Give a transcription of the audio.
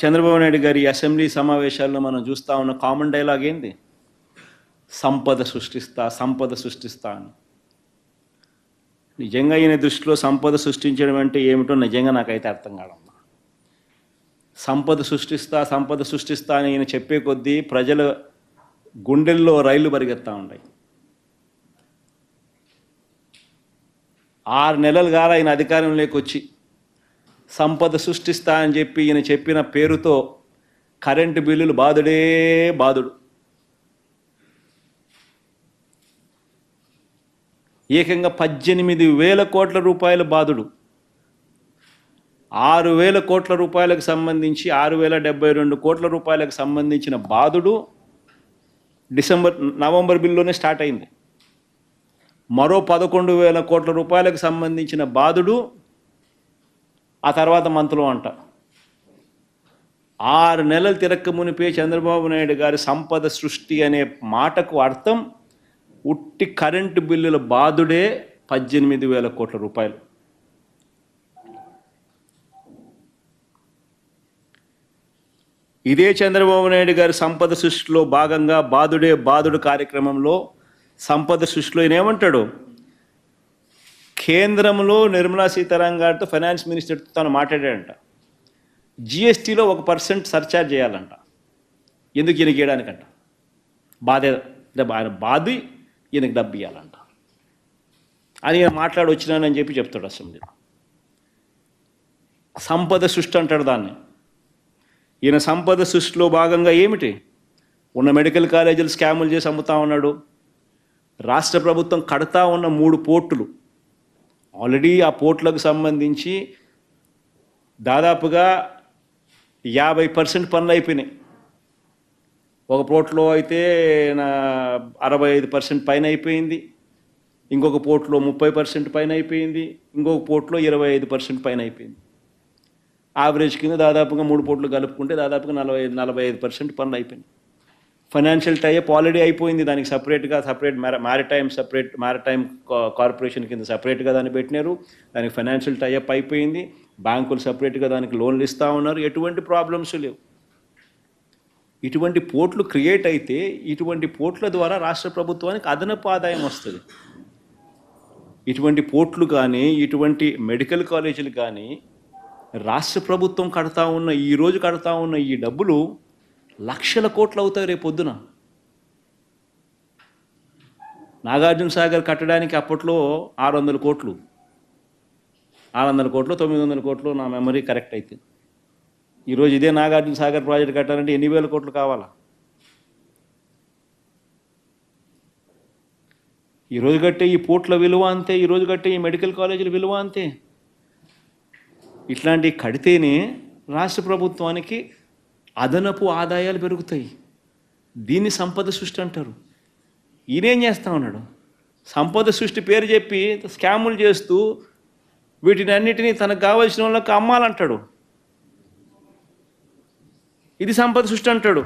చంద్రబాబు నాయుడు గారి అసెంబ్లీ సమావేశాల్లో మనం చూస్తూ ఉన్న కామన్ డైలాగ్ ఏంది? సంపద సృష్టిస్తా, సంపద సృష్టిస్తా అని. నిజంగా ఈయన దృష్టిలో సంపద సృష్టించడం అంటే ఏమిటో నిజంగా నాకైతే అర్థం కాదమ్మా. సంపద సృష్టిస్తా, సంపద సృష్టిస్తా అని ఈయన చెప్పే కొద్దీ ప్రజల గుండెల్లో రైళ్లు పరిగెత్తా ఉన్నాయి. 6 నెలలు కాల ఆయన అధికారంలోకి వచ్చి సంపద సృష్టిస్తా అని చెప్పి ఈయన చెప్పిన పేరుతో కరెంటు బిల్లులు బాదుడే బాదుడు. ఏకంగా 18,000 కోట్ల రూపాయల బాదుడు. 6,000 కోట్ల రూపాయలకు సంబంధించి 6,072 కోట్ల రూపాయలకు సంబంధించిన బాదుడు నవంబర్ బిల్లులోనే స్టార్ట్ అయింది. మరో 11,000 కోట్ల రూపాయలకు సంబంధించిన బాదుడు ఆ తర్వాత మంత్లో అంట. 6 నెలలు తిరక్క మునిపే చంద్రబాబు నాయుడు గారి సంపద సృష్టి అనే మాటకు అర్థం ఉట్టి కరెంటు బిల్లుల బాదుడే 18,000 కోట్ల రూపాయలు. ఇదే చంద్రబాబు నాయుడు గారి సంపద సృష్టిలో భాగంగా బాదుడే బాదుడు కార్యక్రమంలో సంపద సృష్టిలో ఈయన ఏమంటాడు? కేంద్రంలో నిర్మలా సీతారామన్ గారితో ఫైనాన్స్ మినిస్టర్తో తను మాట్లాడాడంట. జిఎస్టీలో 1% సర్చార్జ్ చేయాలంట. ఎందుకు ఈయనకి ఇవ్వడానికంట? ఆయన బాధి ఈయనకి డబ్బు ఇవ్వాలంట అని ఈయన మాట్లాడి వచ్చినానని చెప్పి చెప్తాడు అసెంబ్లీలో. సంపద సృష్టి అంటాడు దాన్ని. ఈయన సంపద సృష్టిలో భాగంగా ఏమిటి? ఉన్న మెడికల్ కాలేజీలు స్కాములు చేసి అమ్ముతా ఉన్నాడు. రాష్ట్ర ప్రభుత్వం కడతా ఉన్న 3 పోర్టులు ఆల్రెడీ ఆ పోర్టులకు సంబంధించి దాదాపుగా 50% పనులు అయిపోయినాయి. ఒక పోర్టులో అయితే 65% పైన అయిపోయింది, ఇంకొక పోర్టులో 30% పైన అయిపోయింది, ఇంకొక పోర్టులో 25% పైన అయిపోయింది. యావరేజ్ కింద దాదాపుగా 3 పోర్టులు కలుపుకుంటే దాదాపుగా 45% పనులు అయిపోయినాయి. ఫైనాన్షియల్ టైఅప్ ఆల్రెడీ అయిపోయింది. దానికి సపరేట్ మ్యారిటైమ్ కార్పొరేషన్ కింద సపరేట్గా దాన్ని పెట్టినారు. దానికి ఫైనాన్షియల్ టైఅప్ అయిపోయింది. బ్యాంకులు సపరేట్గా దానికి లోన్లు ఇస్తూ ఉన్నారు. ఎటువంటి ప్రాబ్లమ్స్ లేవు. ఇటువంటి పోర్టులు క్రియేట్ అయితే ఇటువంటి పోర్టుల ద్వారా రాష్ట్ర ప్రభుత్వానికి అదనపు ఆదాయం వస్తుంది. ఇటువంటి పోర్టులు కానీ ఇటువంటి మెడికల్ కాలేజీలు కానీ రాష్ట్ర ప్రభుత్వం ఈరోజు కడతా ఉన్న ఈ డబ్బులు లక్షల కోట్లు అవుతాయి రేపు పొద్దున. నాగార్జున సాగర్ కట్టడానికి అప్పట్లో 600 కోట్లు 900 కోట్లు నా మెమరీ కరెక్ట్ అయితే. ఈరోజు ఇదే నాగార్జున సాగర్ ప్రాజెక్ట్ కట్టాలంటే ఎన్ని వేల కోట్లు కావాలా? ఈరోజు కట్టే ఈ పోర్ట్ల విలువ అంతే, ఈరోజు కట్టే ఈ మెడికల్ కాలేజీల విలువ అంతే. ఇట్లాంటివి కడితేనే రాష్ట్ర ప్రభుత్వానికి అదనపు ఆదాయాలు పెరుగుతాయి. దీన్ని సంపద సృష్టి అంటారు. ఈయనేం చేస్తూ ఉన్నాడు? సంపద సృష్టి పేరు చెప్పి స్కాములు చేస్తూ వీటిని అన్నిటినీ తనకు కావాల్సిన వాళ్ళకి అమ్మాలంటాడు. ఇది సంపద సృష్టి అంటాడు.